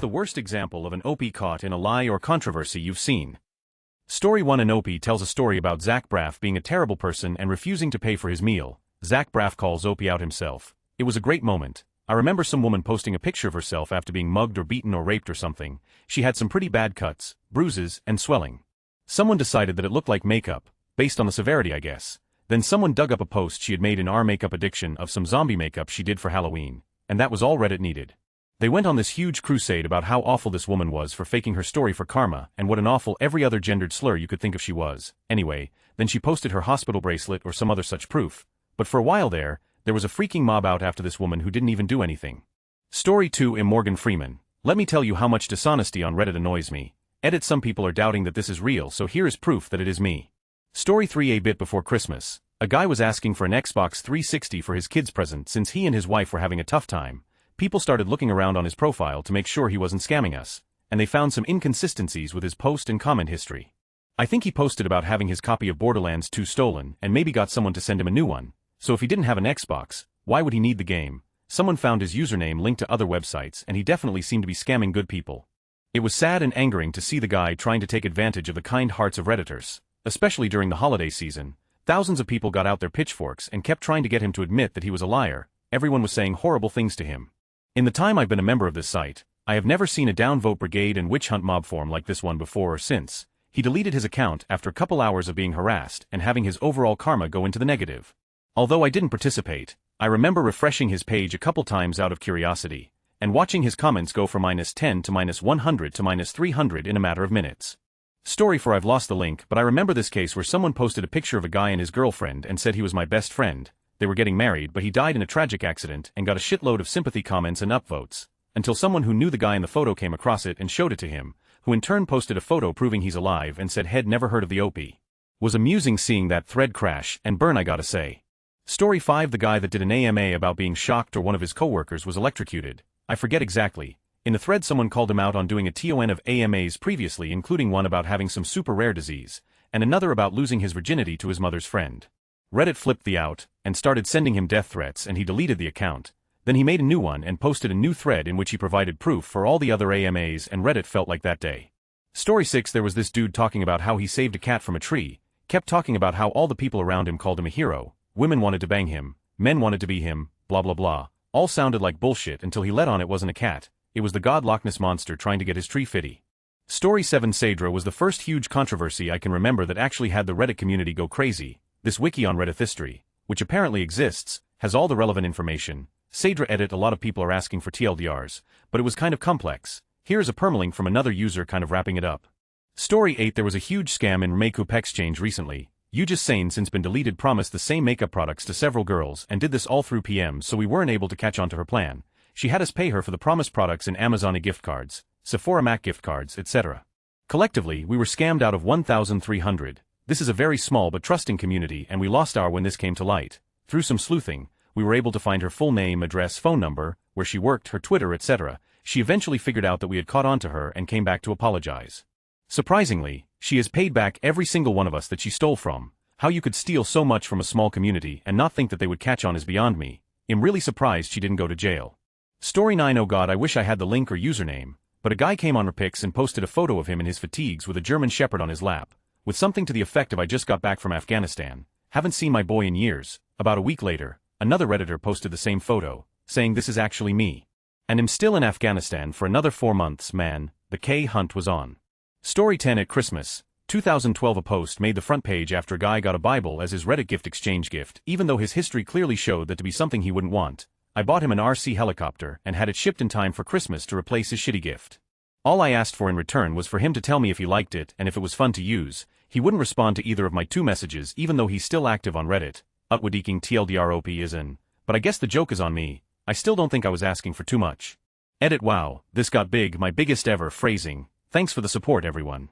the worst example of an OP caught in a lie or controversy you've seen? Story 1. An OP tells a story about Zach Braff being a terrible person and refusing to pay for his meal. Zach Braff calls OP out himself. It was a great moment. I remember some woman posting a picture of herself after being mugged or beaten or raped or something. She had some pretty bad cuts, bruises, and swelling. Someone decided that it looked like makeup, based on the severity I guess. Then someone dug up a post she had made in our makeup addiction of some zombie makeup she did for Halloween, and that was all Reddit needed. They went on this huge crusade about how awful this woman was for faking her story for karma and what an awful every other gendered slur you could think of she was. Anyway, then she posted her hospital bracelet or some other such proof. But for a while there was a freaking mob out after this woman who didn't even do anything. Story 2. Morgan Freeman. Let me tell you how much dishonesty on Reddit annoys me. Edit. Some people are doubting that this is real, so here is proof that it is me. Story 3. A bit before Christmas, a guy was asking for an Xbox 360 for his kid's present since he and his wife were having a tough time. People started looking around on his profile to make sure he wasn't scamming us, and they found some inconsistencies with his post and comment history. I think he posted about having his copy of Borderlands 2 stolen and maybe got someone to send him a new one, so if he didn't have an Xbox, why would he need the game? Someone found his username linked to other websites and he definitely seemed to be scamming good people. It was sad and angering to see the guy trying to take advantage of the kind hearts of Redditors, especially during the holiday season. Thousands of people got out their pitchforks and kept trying to get him to admit that he was a liar. Everyone was saying horrible things to him. In the time I've been a member of this site, I have never seen a downvote brigade and witch hunt mob form like this one before or since. He deleted his account after a couple hours of being harassed and having his overall karma go into the negative. Although I didn't participate, I remember refreshing his page a couple times out of curiosity, and watching his comments go from -10 to -100 to -300 in a matter of minutes. Story 4. I've lost the link, but I remember this case where someone posted a picture of a guy and his girlfriend and said he was my best friend. They were getting married, but he died in a tragic accident and got a shitload of sympathy comments and upvotes, until someone who knew the guy in the photo came across it and showed it to him, who in turn posted a photo proving he's alive and said he'd never heard of the OP. Was amusing seeing that thread crash and burn, I gotta say. Story 5. The guy that did an AMA about being shocked or one of his coworkers was electrocuted. I forget exactly. In the thread someone called him out on doing a ton of AMAs previously, including one about having some super rare disease, and another about losing his virginity to his mother's friend. Reddit flipped the out, and started sending him death threats, and he deleted the account. Then he made a new one and posted a new thread in which he provided proof for all the other AMAs, and Reddit felt like that day. Story 6. There was this dude talking about how he saved a cat from a tree, kept talking about how all the people around him called him a hero, women wanted to bang him, men wanted to be him, blah blah blah. All sounded like bullshit until he let on it wasn't a cat, it was the god Loch Ness monster trying to get his tree fitty. Story 7. Sadra was the first huge controversy I can remember that actually had the Reddit community go crazy. This wiki on Reddit history, which apparently exists, has all the relevant information. Sadra edit. A lot of people are asking for TLDRs, but it was kind of complex. Here is a permalink from another user kind of wrapping it up. Story 8. There was a huge scam in Makeup Exchange recently. You just saying since been deleted promised the same makeup products to several girls and did this all through PM, so we weren't able to catch on to her plan. She had us pay her for the promised products in Amazon gift cards, Sephora Mac gift cards, etc. Collectively, we were scammed out of 1,300. This is a very small but trusting community and we lost our when this came to light. Through some sleuthing, we were able to find her full name, address, phone number, where she worked, her Twitter, etc. She eventually figured out that we had caught on to her and came back to apologize. Surprisingly, she has paid back every single one of us that she stole from. How you could steal so much from a small community and not think that they would catch on is beyond me. I'm really surprised she didn't go to jail. Story 9. Oh god, I wish I had the link or username, but a guy came on her pics and posted a photo of him in his fatigues with a German Shepherd on his lap, with something to the effect of I just got back from Afghanistan, haven't seen my boy in years. About a week later, another Redditor posted the same photo, saying this is actually me. And I'm still in Afghanistan for another 4 months, man. The K hunt was on. Story 10. At Christmas, 2012, a post made the front page after a guy got a Bible as his Reddit gift exchange gift, even though his history clearly showed that to be something he wouldn't want. I bought him an RC helicopter and had it shipped in time for Christmas to replace his shitty gift. All I asked for in return was for him to tell me if he liked it and if it was fun to use. He wouldn't respond to either of my 2 messages even though he's still active on Reddit. Utwadiking TLDROP is in. But I guess the joke is on me. I still don't think I was asking for too much. Edit. Wow, this got big, my biggest ever phrasing. Thanks for the support, everyone.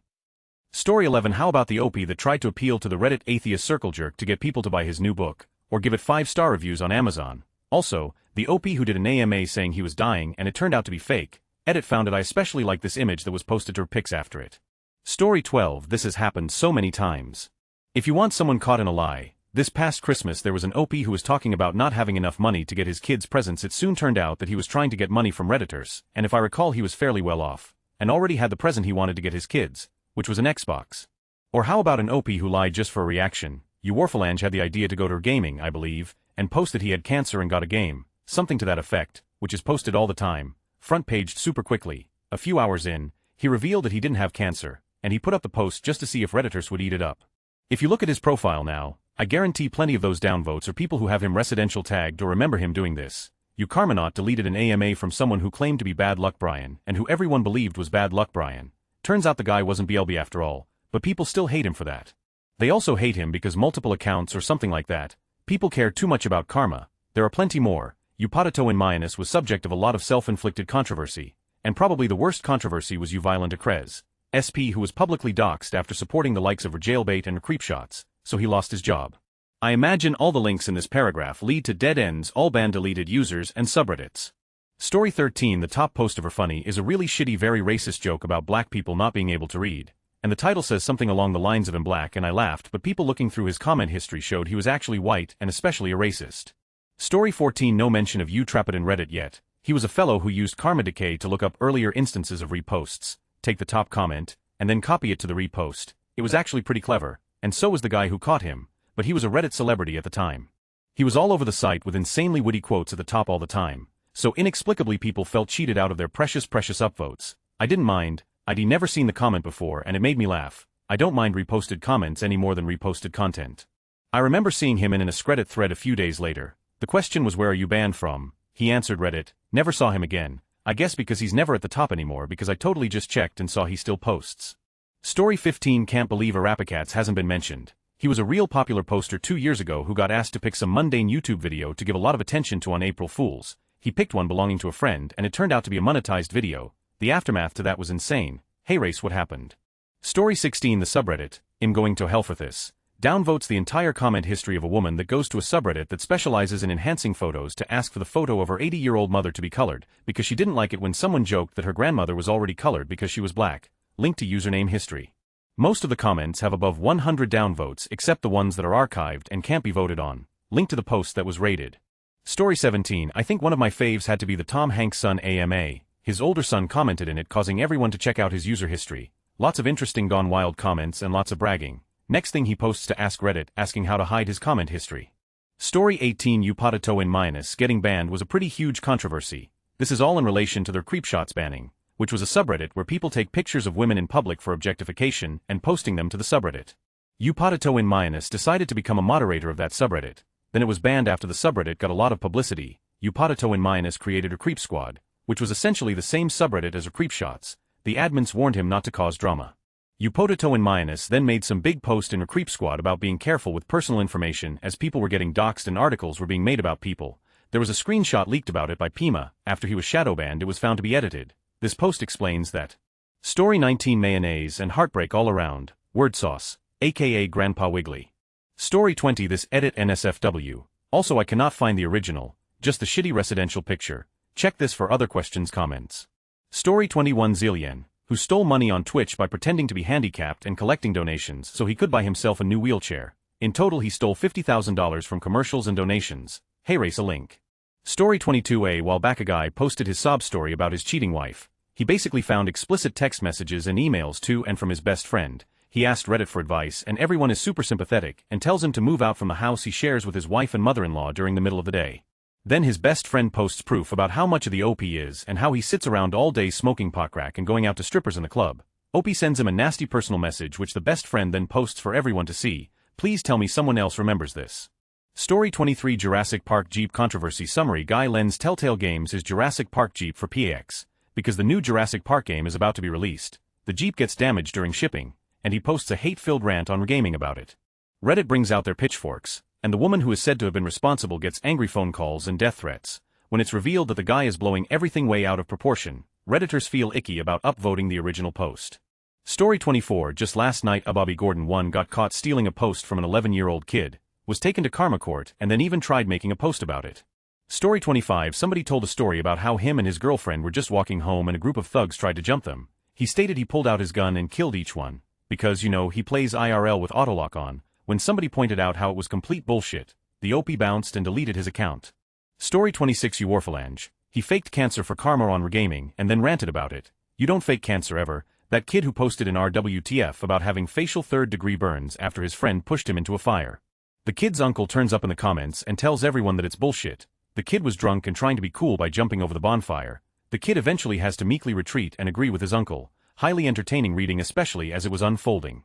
Story 11. How about the OP that tried to appeal to the Reddit atheist circle jerk to get people to buy his new book, or give it 5-star reviews on Amazon? Also, the OP who did an AMA saying he was dying and it turned out to be fake. Edit found it. I especially like this image that was posted to her pics after it. Story 12. This has happened so many times. If you want someone caught in a lie, This past Christmas there was an OP who was talking about not having enough money to get his kids presents. It soon turned out that he was trying to get money from Redditors, and if I recall he was fairly well off, and already had the present he wanted to get his kids, which was an Xbox. Or how about an OP who lied just for a reaction? Warfalange had the idea to go to gaming, I believe, and post that he had cancer and got a game, something to that effect, which is posted all the time, front-paged super quickly. A few hours in, he revealed that he didn't have cancer, and he put up the post just to see if Redditors would eat it up. If you look at his profile now, I guarantee plenty of those downvotes are people who have him residential tagged or remember him doing this. Karmanaut deleted an AMA from someone who claimed to be Bad Luck Brian, and who everyone believed was Bad Luck Brian. Turns out the guy wasn't BLB after all, but people still hate him for that. They also hate him because multiple accounts or something like that. People care too much about karma. There are plenty more. Upatato in Mayanus was subject of a lot of self-inflicted controversy, and probably the worst controversy was Violent Acrez, SP, who was publicly doxxed after supporting the likes of Jailbait and Creepshots, so he lost his job. I imagine all the links in this paragraph lead to dead ends, all ban deleted users and subreddits. Story 13. The top post of her funny is a really shitty, very racist joke about black people not being able to read, and the title says something along the lines of "I'm black," and I laughed, but people looking through his comment history showed he was actually white and especially a racist. Story 14. No mention of Utrapid in Reddit yet. He was a fellow who used Karma Decay to look up earlier instances of reposts, take the top comment, and then copy it to the repost. It was actually pretty clever, and so was the guy who caught him, but he was a Reddit celebrity at the time. He was all over the site with insanely witty quotes at the top all the time, so inexplicably people felt cheated out of their precious upvotes. I didn't mind. I'd never seen the comment before and it made me laugh. I don't mind reposted comments any more than reposted content. I remember seeing him in an AskReddit thread a few days later. The question was, "Where are you banned from?" He answered Reddit. Never saw him again. I guess because he's never at the top anymore, because I totally just checked and saw he still posts. Story 15. Can't believe Arapicats hasn't been mentioned. He was a real popular poster 2 years ago who got asked to pick some mundane YouTube video to give a lot of attention to on April Fools. He picked one belonging to a friend and it turned out to be a monetized video. The aftermath to that was insane. Hey race, what happened? Story 16. The subreddit, "I'm going to hell for this," downvotes the entire comment history of a woman that goes to a subreddit that specializes in enhancing photos to ask for the photo of her 80-year-old mother to be colored, because she didn't like it when someone joked that her grandmother was already colored because she was black. Link to username history. Most of the comments have above 100 downvotes except the ones that are archived and can't be voted on. Link to the post that was rated. Story 17. I think one of my faves had to be the Tom Hanks' son AMA. His older son commented in it, causing everyone to check out his user history. Lots of interesting gone wild comments and lots of bragging. Next thing he posts to AskReddit asking how to hide his comment history. Story 18. Upatato in Mayanus getting banned was a pretty huge controversy. This is all in relation to their Creepshots banning, which was a subreddit where people take pictures of women in public for objectification and posting them to the subreddit. Upatato in Mayanus decided to become a moderator of that subreddit. Then it was banned after the subreddit got a lot of publicity. Upatato in Mayanus created a Creep Squad, which was essentially the same subreddit as a Creepshots. The admins warned him not to cause drama. Upatato in Mayanus then made some big post in a Creep Squad about being careful with personal information as people were getting doxxed and articles were being made about people. There was a screenshot leaked about it by Pima. After he was shadow banned, it was found to be edited. This post explains that. Story 19. Mayonnaise and heartbreak all around. Word sauce, aka Grandpa Wiggly. Story 20. This edit NSFW. Also, I cannot find the original, just the shitty residential picture. Check this for other questions comments. Story 21. Zillion, who stole money on Twitch by pretending to be handicapped and collecting donations so he could buy himself a new wheelchair. In total he stole $50,000 from commercials and donations. Hey race, a link. Story 22. A while back a guy posted his sob story about his cheating wife. He basically found explicit text messages and emails to and from his best friend. He asked Reddit for advice and everyone is super sympathetic and tells him to move out from the house he shares with his wife and mother-in-law during the middle of the day. Then his best friend posts proof about how much of the OP is and how he sits around all day smoking pot crack and going out to strippers in the club. OP sends him a nasty personal message which the best friend then posts for everyone to see. Please tell me someone else remembers this. Story 23. Jurassic Park Jeep controversy summary. Guy lends Telltale Games his Jurassic Park Jeep for PX. Because the new Jurassic Park game is about to be released. The Jeep gets damaged during shipping, and he posts a hate-filled rant on gaming about it. Reddit brings out their pitchforks, and the woman who is said to have been responsible gets angry phone calls and death threats. When it's revealed that the guy is blowing everything way out of proportion, Redditors feel icky about upvoting the original post. Story 24. Just last night Bobby Gordon 1 got caught stealing a post from an 11-year-old kid, was taken to Karma Court and then even tried making a post about it. Story 25. Somebody told a story about how him and his girlfriend were just walking home and a group of thugs tried to jump them. He stated he pulled out his gun and killed each one, because, he plays IRL with autolock on. When somebody pointed out how it was complete bullshit, the OP bounced and deleted his account. Story 26 Uorphalange. He faked cancer for karma on Regaming and then ranted about it. You don't fake cancer ever. That kid who posted in RWTF about having facial third-degree burns after his friend pushed him into a fire. The kid's uncle turns up in the comments and tells everyone that it's bullshit. The kid was drunk and trying to be cool by jumping over the bonfire. The kid eventually has to meekly retreat and agree with his uncle. Highly entertaining reading, especially as it was unfolding.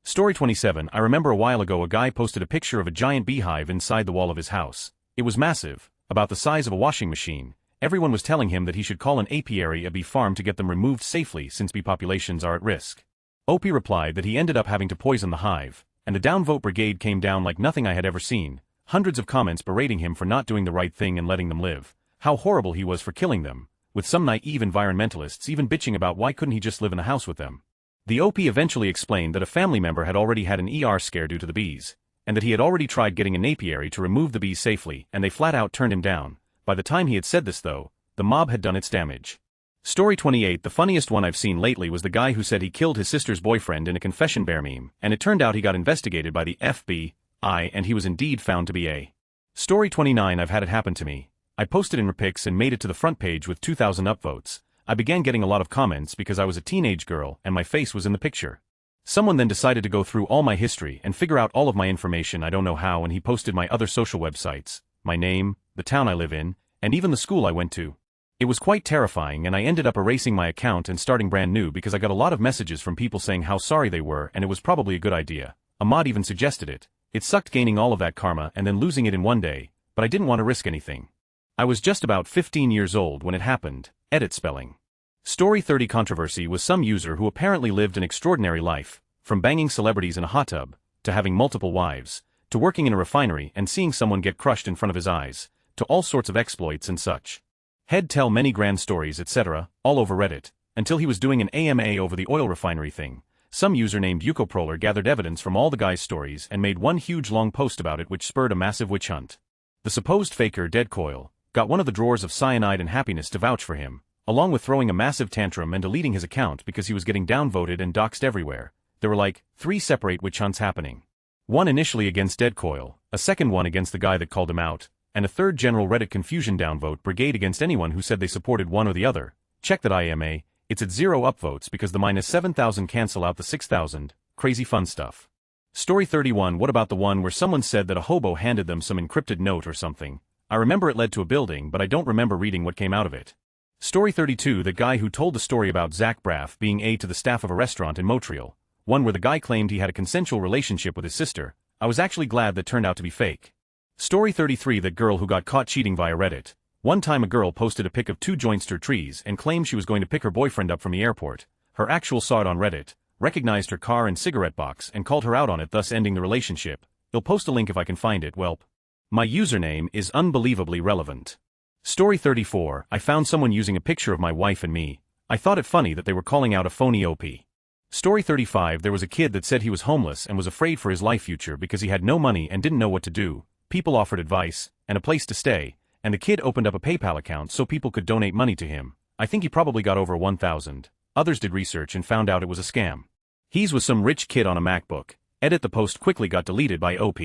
Story 27. I remember a while ago a guy posted a picture of a giant beehive inside the wall of his house. It was massive, about the size of a washing machine. Everyone was telling him that he should call an apiary a bee farm to get them removed safely since bee populations are at risk. OP replied that he ended up having to poison the hive, and the downvote brigade came down like nothing I had ever seen. Hundreds of comments berating him for not doing the right thing and letting them live. How horrible he was for killing them, with some naive environmentalists even bitching about why couldn't he just live in the house with them. The OP eventually explained that a family member had already had an ER scare due to the bees, and that he had already tried getting an apiary to remove the bees safely and they flat out turned him down. By the time he had said this though, the mob had done its damage. Story 28. The funniest one I've seen lately was the guy who said he killed his sister's boyfriend in a confession bear meme, and it turned out he got investigated by the FBI, and he was indeed found to be a. Story 29. I've had it happen to me. I posted in Repics and made it to the front page with 2,000 upvotes. I began getting a lot of comments because I was a teenage girl and my face was in the picture. Someone then decided to go through all my history and figure out all of my information, I don't know how, and he posted my other social websites, my name, the town I live in, and even the school I went to. It was quite terrifying and I ended up erasing my account and starting brand new because I got a lot of messages from people saying how sorry they were and it was probably a good idea. A mod even suggested it. It sucked gaining all of that karma and then losing it in one day, but I didn't want to risk anything. I was just about 15 years old when it happened. Edit spelling. Story 30 Controversy was some user who apparently lived an extraordinary life, from banging celebrities in a hot tub, to having multiple wives, to working in a refinery and seeing someone get crushed in front of his eyes, to all sorts of exploits and such. He'd tell many grand stories etc., all over Reddit, until he was doing an AMA over the oil refinery thing. Some user named Yukoproler gathered evidence from all the guy's stories and made one huge long post about it which spurred a massive witch hunt. The supposed faker Deadcoil got one of the drawers of Cyanide and Happiness to vouch for him, along with throwing a massive tantrum and deleting his account because he was getting downvoted and doxxed everywhere. There were like 3 separate witch hunts happening. One initially against Deadcoil, a second one against the guy that called him out, and a third general Reddit confusion downvote brigade against anyone who said they supported one or the other. Check that IMA, it's at 0 upvotes because the minus 7,000 cancel out the 6,000, crazy fun stuff. Story 31. What about the one where someone said that a hobo handed them some encrypted note or something? I remember it led to a building but I don't remember reading what came out of it. Story 32. The guy who told the story about Zach Braff being aide to the staff of a restaurant in Montreal, one where the guy claimed he had a consensual relationship with his sister. I was actually glad that turned out to be fake. Story 33. That girl who got caught cheating via Reddit. One time a girl posted a pic of 2 joinster trees and claimed she was going to pick her boyfriend up from the airport. Her actual saw it on Reddit, recognized her car and cigarette box and called her out on it, thus ending the relationship. I'll post a link if I can find it. Welp. My username is unbelievably relevant. Story 34. I found someone using a picture of my wife and me. I thought it funny that they were calling out a phony OP. Story 35. There was a kid that said he was homeless and was afraid for his life future because he had no money and didn't know what to do. People offered advice and a place to stay, and the kid opened up a PayPal account so people could donate money to him. I think he probably got over 1,000. Others did research and found out it was a scam. He's with some rich kid on a MacBook. Edit. The post quickly got deleted by OP.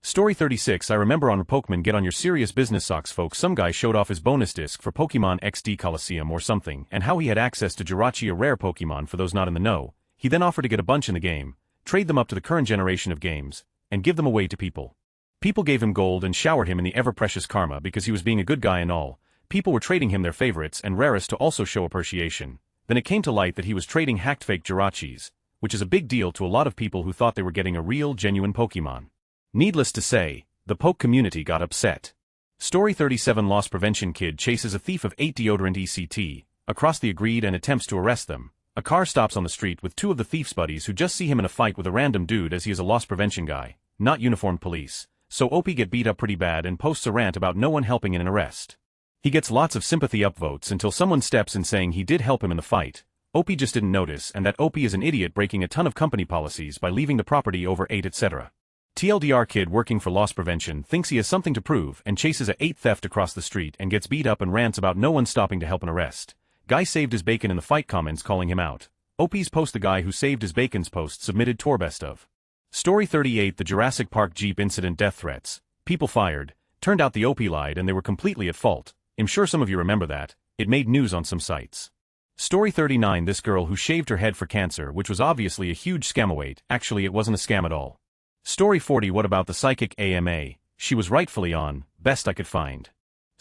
Story 36. I remember on Pokemon Get on Your Serious Business Socks folks, some guy showed off his bonus disc for Pokemon XD Coliseum or something and how he had access to Jirachi, a rare Pokemon for those not in the know. He then offered to get a bunch in the game, trade them up to the current generation of games, and give them away to people. People gave him gold and showered him in the ever-precious karma because he was being a good guy and all. People were trading him their favorites and rarest to also show appreciation. Then it came to light that he was trading hacked fake Jirachis, which is a big deal to a lot of people who thought they were getting a real, genuine Pokemon. Needless to say, the Poke community got upset. Story 37. Loss prevention kid chases a thief of 8 deodorant ECT across the agreed and attempts to arrest them. A car stops on the street with 2 of the thief's buddies who just see him in a fight with a random dude as he is a loss prevention guy, not uniformed police. So OP get beat up pretty bad and posts a rant about no one helping in an arrest. He gets lots of sympathy upvotes until someone steps in saying he did help him in the fight. OP just didn't notice and that OP is an idiot breaking a ton of company policies by leaving the property over 8 etc. TLDR kid working for loss prevention thinks he has something to prove and chases a 8 theft across the street and gets beat up and rants about no one stopping to help an arrest. Guy saved his bacon in the fight comments calling him out. OP's post. The guy who saved his bacon's post submitted Tor best of. Story 38 The Jurassic Park Jeep Incident Death Threats. People fired. Turned out the OP lied and they were completely at fault. I'm sure some of you remember that. It made news on some sites. Story 39 This girl who shaved her head for cancer, which was obviously a huge scam. Actually it wasn't a scam at all. Story 40 What about the psychic AMA? She was rightfully on, best I could find.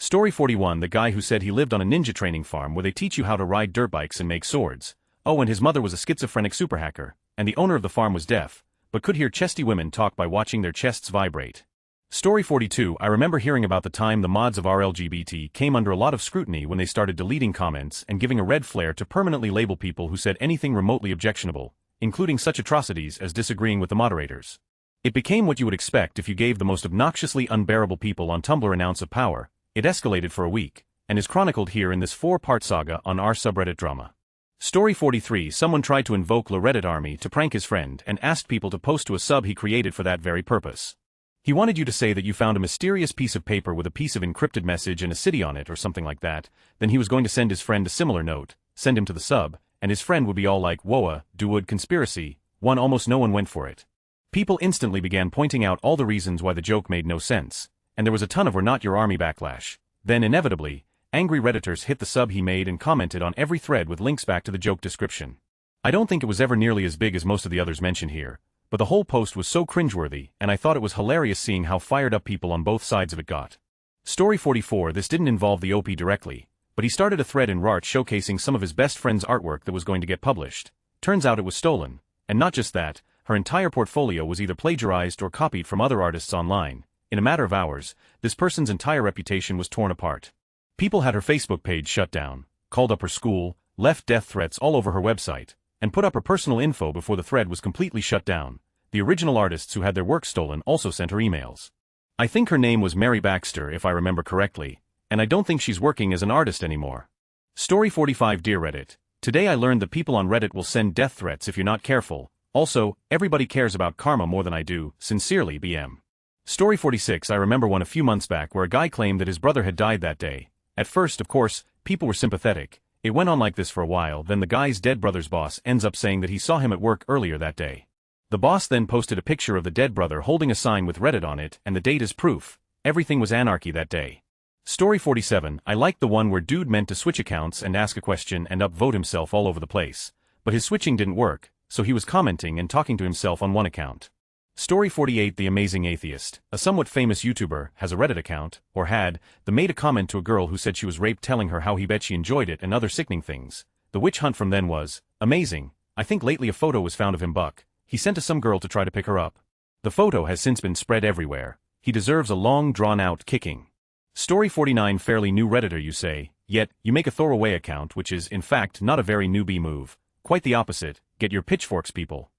Story 41 The guy who said he lived on a ninja training farm where they teach you how to ride dirt bikes and make swords. Oh, and his mother was a schizophrenic super hacker, and the owner of the farm was deaf, but could hear chesty women talk by watching their chests vibrate. Story 42 I remember hearing about the time the mods of RLGBT came under a lot of scrutiny when they started deleting comments and giving a red flare to permanently label people who said anything remotely objectionable, including such atrocities as disagreeing with the moderators. It became what you would expect if you gave the most obnoxiously unbearable people on Tumblr an ounce of power. It escalated for a week, and is chronicled here in this 4-part saga on our subreddit drama. Story 43 Someone tried to invoke the Reddit army to prank his friend and asked people to post to a sub he created for that very purpose. He wanted you to say that you found a mysterious piece of paper with a piece of encrypted message and a city on it or something like that, then he was going to send his friend a similar note, send him to the sub, and his friend would be all like, "Whoa, dude, conspiracy." Almost no one went for it. People instantly began pointing out all the reasons why the joke made no sense, and there was a ton of "we're not your army" backlash. Then inevitably, angry Redditors hit the sub he made and commented on every thread with links back to the joke description. I don't think it was ever nearly as big as most of the others mentioned here, but the whole post was so cringeworthy, and I thought it was hilarious seeing how fired up people on both sides of it got. Story 44 This didn't involve the OP directly, but he started a thread in Rart showcasing some of his best friend's artwork that was going to get published. Turns out it was stolen, and not just that, her entire portfolio was either plagiarized or copied from other artists online. In a matter of hours, this person's entire reputation was torn apart. People had her Facebook page shut down, called up her school, left death threats all over her website, and put up her personal info before the thread was completely shut down. The original artists who had their work stolen also sent her emails. I think her name was Mary Baxter if I remember correctly, and I don't think she's working as an artist anymore. Story 45 Dear Reddit, today I learned that people on Reddit will send death threats if you're not careful. Also, everybody cares about karma more than I do. Sincerely, BM. Story 46 I remember one a few months back where a guy claimed that his brother had died that day. At first, of course, people were sympathetic. It went on like this for a while, then the guy's dead brother's boss ends up saying that he saw him at work earlier that day. The boss then posted a picture of the dead brother holding a sign with Reddit on it and the date as proof. Everything was anarchy that day. Story 47 I liked the one where dude meant to switch accounts and ask a question and upvote himself all over the place. But his switching didn't work, so he was commenting and talking to himself on one account. Story 48 The Amazing Atheist, a somewhat famous YouTuber, has a Reddit account, or had, that made a comment to a girl who said she was raped telling her how he bet she enjoyed it and other sickening things. The witch hunt from then was amazing. I think lately a photo was found of him buck. He sent to some girl to try to pick her up. The photo has since been spread everywhere. He deserves a long drawn-out kicking. Story 49 Fairly new Redditor you say, yet, you make a throwaway account which is, in fact, not a very newbie move. Quite the opposite, get your pitchforks people.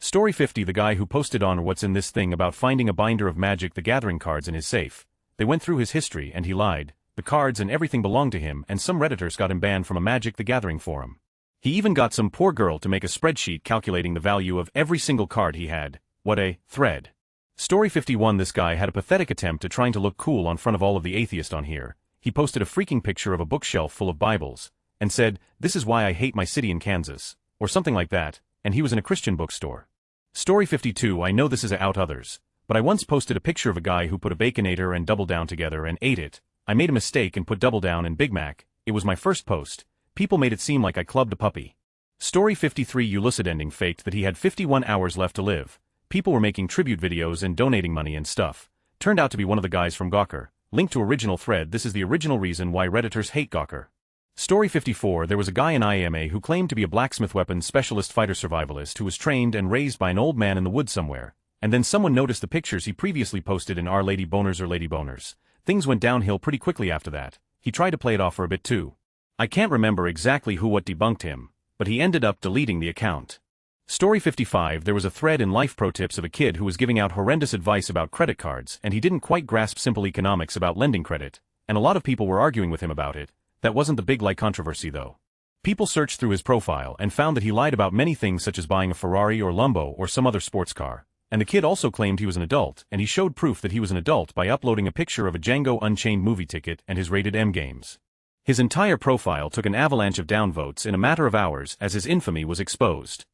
Story 50 The guy who posted on What's in This Thing about finding a binder of Magic the Gathering cards in his safe. They went through his history and he lied. The cards and everything belonged to him and some Redditors got him banned from a Magic the Gathering forum. He even got some poor girl to make a spreadsheet calculating the value of every single card he had. What a thread. Story 51 This guy had a pathetic attempt at trying to look cool on front of all of the atheists on here. He posted a freaking picture of a bookshelf full of Bibles, and said, "This is why I hate my city in Kansas," or something like that, and he was in a Christian bookstore. Story 52 I know this is out others, but I once posted a picture of a guy who put a Baconator and Double Down together and ate it. I made a mistake and put Double Down and Big Mac. It was my first post. People made it seem like I clubbed a puppy. Story 53 Lucid Ending faked that he had 51 hours left to live. People were making tribute videos and donating money and stuff. Turned out to be one of the guys from Gawker. Link to original thread. This is the original reason why Redditors hate Gawker. Story 54 There was a guy in IMA who claimed to be a blacksmith weapons specialist fighter survivalist who was trained and raised by an old man in the woods somewhere, and then someone noticed the pictures he previously posted in Our Lady Boners or Lady Boners. Things went downhill pretty quickly after that. He tried to play it off for a bit too. I can't remember exactly who what debunked him, but he ended up deleting the account. Story 55 There was a thread in Life Pro Tips of a kid who was giving out horrendous advice about credit cards and he didn't quite grasp simple economics about lending credit, and a lot of people were arguing with him about it. That wasn't the big like controversy though. People searched through his profile and found that he lied about many things such as buying a Ferrari or Lambo or some other sports car, and the kid also claimed he was an adult and he showed proof that he was an adult by uploading a picture of a Django Unchained movie ticket and his rated M games. His entire profile took an avalanche of downvotes in a matter of hours as his infamy was exposed.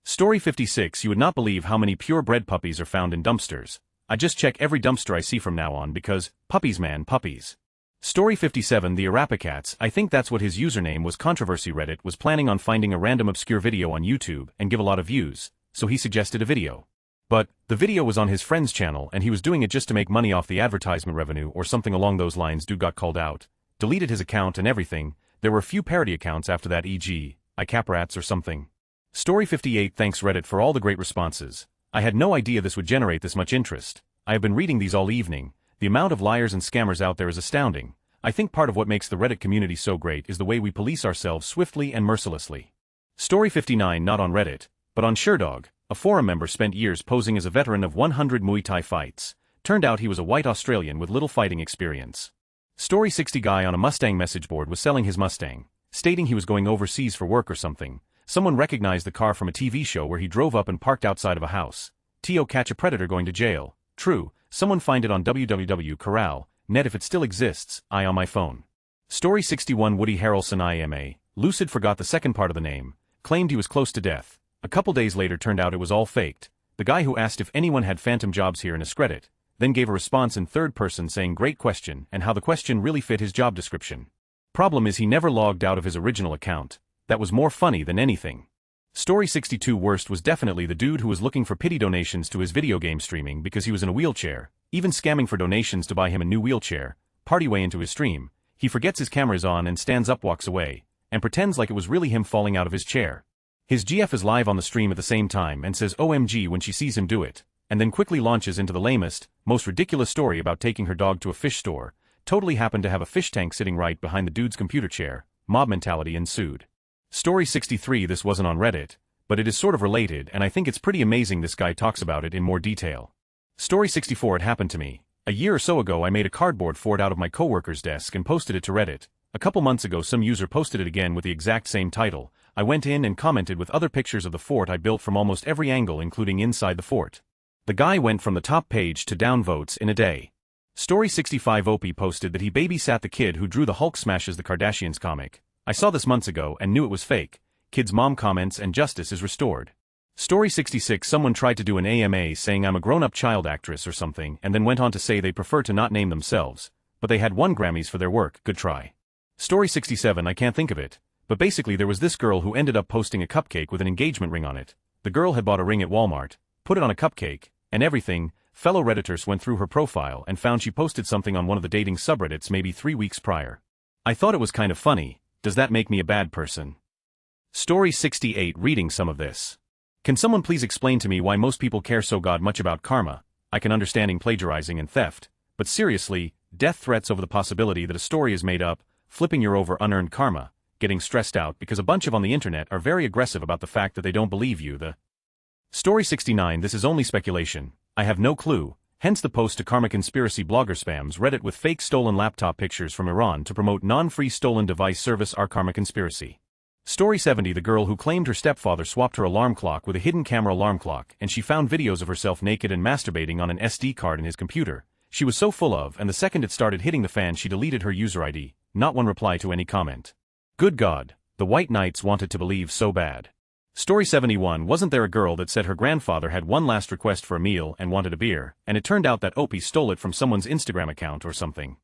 Story 56 You would not believe how many purebred puppies are found in dumpsters. I just check every dumpster I see from now on because, puppies man, puppies. Story 57 The Arapacats, I think that's what his username was. Controversy Reddit was planning on finding a random obscure video on YouTube and give a lot of views, so he suggested a video. But, the video was on his friend's channel and he was doing it just to make money off the advertisement revenue or something along those lines. Dude got called out, deleted his account and everything. There were a few parody accounts after that, e.g., iCaprats or something. Story 58 Thanks Reddit for all the great responses. I had no idea this would generate this much interest. I have been reading these all evening. The amount of liars and scammers out there is astounding. I think part of what makes the Reddit community so great is the way we police ourselves swiftly and mercilessly. Story 59 Not on Reddit, but on Sherdog. A forum member spent years posing as a veteran of 100 Muay Thai fights. Turned out he was a white Australian with little fighting experience. Story 60 Guy on a Mustang message board was selling his Mustang, stating he was going overseas for work or something. Someone recognized the car from a TV show where he drove up and parked outside of a house. T.O. Catch a predator going to jail. True, someone find it on www.corral.net if it still exists, I on my phone. Story 61 Woody Harrelson IMA, Lucid forgot the second part of the name, claimed he was close to death. A couple days later turned out it was all faked. The guy who asked if anyone had phantom jobs here in AskReddit, then gave a response in third person saying great question and how the question really fit his job description. Problem is he never logged out of his original account. That was more funny than anything. Story 62 Worst was definitely the dude who was looking for pity donations to his video game streaming because he was in a wheelchair, even scamming for donations to buy him a new wheelchair. Partway way into his stream, he forgets his camera is on and stands up, walks away, and pretends like it was really him falling out of his chair. His GF is live on the stream at the same time and says OMG when she sees him do it, and then quickly launches into the lamest, most ridiculous story about taking her dog to a fish store. Totally happened to have a fish tank sitting right behind the dude's computer chair. Mob mentality ensued. Story 63 This wasn't on Reddit, but it is sort of related and I think it's pretty amazing this guy talks about it in more detail. Story 64 It happened to me. A year or so ago I made a cardboard fort out of my coworker's desk and posted it to Reddit. A couple months ago some user posted it again with the exact same title. I went in and commented with other pictures of the fort I built from almost every angle including inside the fort. The guy went from the top page to down votes in a day. Story 65 Opie posted that he babysat the kid who drew the Hulk smashes the Kardashians comic. I saw this months ago and knew it was fake. Kid's mom comments and justice is restored. Story 66 Someone tried to do an AMA saying I'm a grown-up child actress or something and then went on to say they prefer to not name themselves, but they had won Grammys for their work. Good try. Story 67 I can't think of it, but basically there was this girl who ended up posting a cupcake with an engagement ring on it. The girl had bought a ring at Walmart, put it on a cupcake, and everything. Fellow Redditors went through her profile and found she posted something on one of the dating subreddits maybe 3 weeks prior. I thought it was kind of funny. Does that make me a bad person? Story 68 Reading some of this. Can someone please explain to me why most people care so god much about karma? I can understanding plagiarizing and theft, but seriously, death threats over the possibility that a story is made up, flipping your over unearned karma, getting stressed out because a bunch of on the internet are very aggressive about the fact that they don't believe you. The Story 69 This is only speculation. I have no clue. Hence the post to Karma Conspiracy blogger spams Reddit with fake stolen laptop pictures from Iran to promote non-free stolen device service our Karma Conspiracy. Story 70 The girl who claimed her stepfather swapped her alarm clock with a hidden camera alarm clock and she found videos of herself naked and masturbating on an SD card in his computer. She was so full of and the second it started hitting the fan she deleted her user ID, not one reply to any comment. Good God, the white knights wanted to believe so bad. Story 71 Wasn't there a girl that said her grandfather had one last request for a meal and wanted a beer, and it turned out that Opie stole it from someone's Instagram account or something.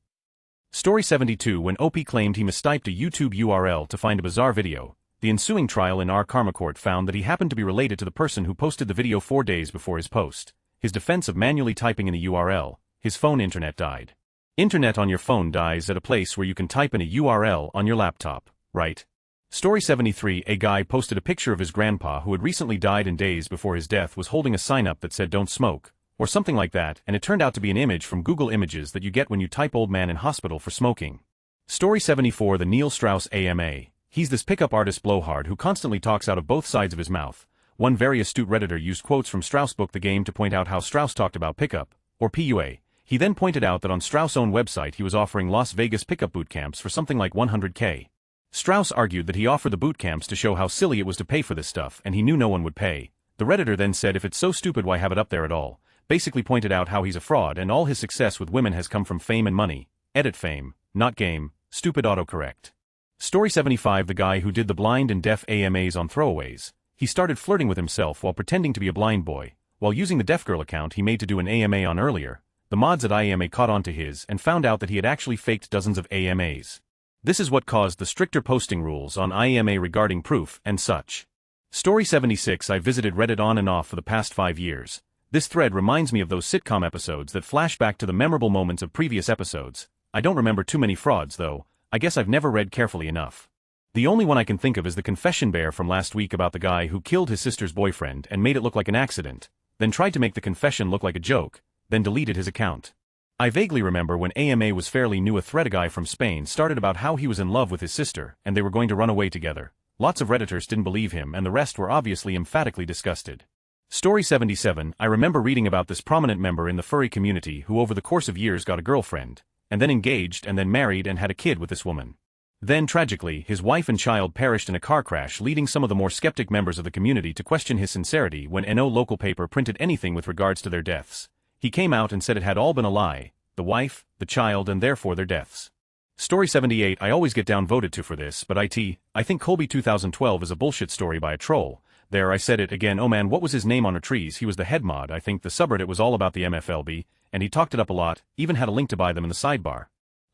Story 72 When Opie claimed he mistyped a YouTube URL to find a bizarre video, the ensuing trial in our karma court found that he happened to be related to the person who posted the video 4 days before his post. His defense of manually typing in the URL, his phone internet died. Internet on your phone dies at a place where you can type in a URL on your laptop, right? Story 73 A guy posted a picture of his grandpa who had recently died and days before his death was holding a sign up that said don't smoke, or something like that, and it turned out to be an image from Google Images that you get when you type old man in hospital for smoking. Story 74 The Neil Strauss AMA. He's this pickup artist blowhard who constantly talks out of both sides of his mouth. One very astute Redditor used quotes from Strauss' book The Game to point out how Strauss talked about pickup, or PUA. He then pointed out that on Strauss' own website he was offering Las Vegas pickup boot camps for something like $100K. Strauss argued that he offered the boot camps to show how silly it was to pay for this stuff and he knew no one would pay. The Redditor then said if it's so stupid why have it up there at all, basically pointed out how he's a fraud and all his success with women has come from fame and money. Edit fame, not game, stupid autocorrect. Story 75 The guy who did the blind and deaf AMAs on throwaways. He started flirting with himself while pretending to be a blind boy, while using the deaf girl account he made to do an AMA on earlier. The mods at IAMA caught on to his and found out that he had actually faked dozens of AMAs. This is what caused the stricter posting rules on IAMA regarding proof and such. Story 76. I visited Reddit on and off for the past 5 years. This thread reminds me of those sitcom episodes that flash back to the memorable moments of previous episodes. I don't remember too many frauds though. I guess I've never read carefully enough. The only one I can think of is the confession bear from last week about the guy who killed his sister's boyfriend and made it look like an accident, then tried to make the confession look like a joke, then deleted his account. I vaguely remember when AMA was fairly new, a thread guy from Spain started about how he was in love with his sister and they were going to run away together. Lots of Redditors didn't believe him and the rest were obviously emphatically disgusted. Story 77. I remember reading about this prominent member in the furry community who over the course of years got a girlfriend, and then engaged and then married and had a kid with this woman. Then, tragically, his wife and child perished in a car crash, leading some of the more skeptic members of the community to question his sincerity when no local paper printed anything with regards to their deaths. He came out and said it had all been a lie, the wife, the child and therefore their deaths. Story 78. I always get downvoted to for this, but I think Colby 2012 is a bullshit story by a troll. There, I said it again. Oh man, what was his name on Trees? He was the head mod. I think the subreddit was all about the MFLB, and he talked it up a lot, even had a link to buy them in the sidebar.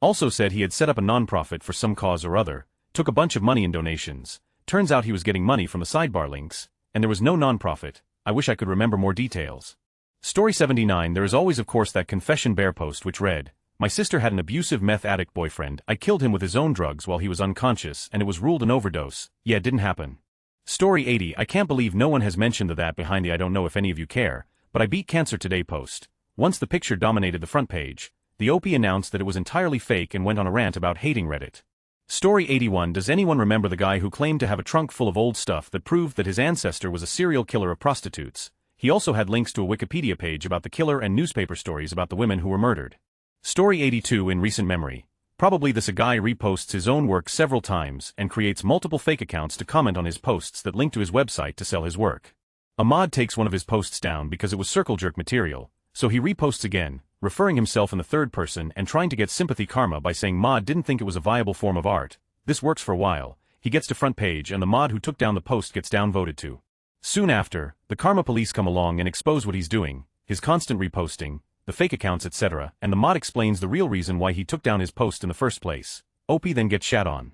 Also said he had set up a non-profit for some cause or other, took a bunch of money in donations. Turns out he was getting money from the sidebar links, and there was no non-profit. I wish I could remember more details. Story 79. There is always of course that confession bear post which read, "My sister had an abusive meth addict boyfriend. I killed him with his own drugs while he was unconscious and it was ruled an overdose. Yeah, it didn't happen." Story 80. I can't believe no one has mentioned that behind the "I don't know if any of you care, but I beat cancer today" post. Once the picture dominated the front page, the OP announced that it was entirely fake and went on a rant about hating Reddit. Story 81. Does anyone remember the guy who claimed to have a trunk full of old stuff that proved that his ancestor was a serial killer of prostitutes? He also had links to a Wikipedia page about the killer and newspaper stories about the women who were murdered. Story 82. In recent memory. Probably this a guy reposts his own work several times and creates multiple fake accounts to comment on his posts that link to his website to sell his work. A mod takes one of his posts down because it was circle jerk material, so he reposts again, referring himself in the third person and trying to get sympathy karma by saying mod didn't think it was a viable form of art. This works for a while. He gets to front page and the mod who took down the post gets downvoted too. Soon after, the karma police come along and expose what he's doing, his constant reposting, the fake accounts etc., and the mod explains the real reason why he took down his post in the first place. OP then gets shat on.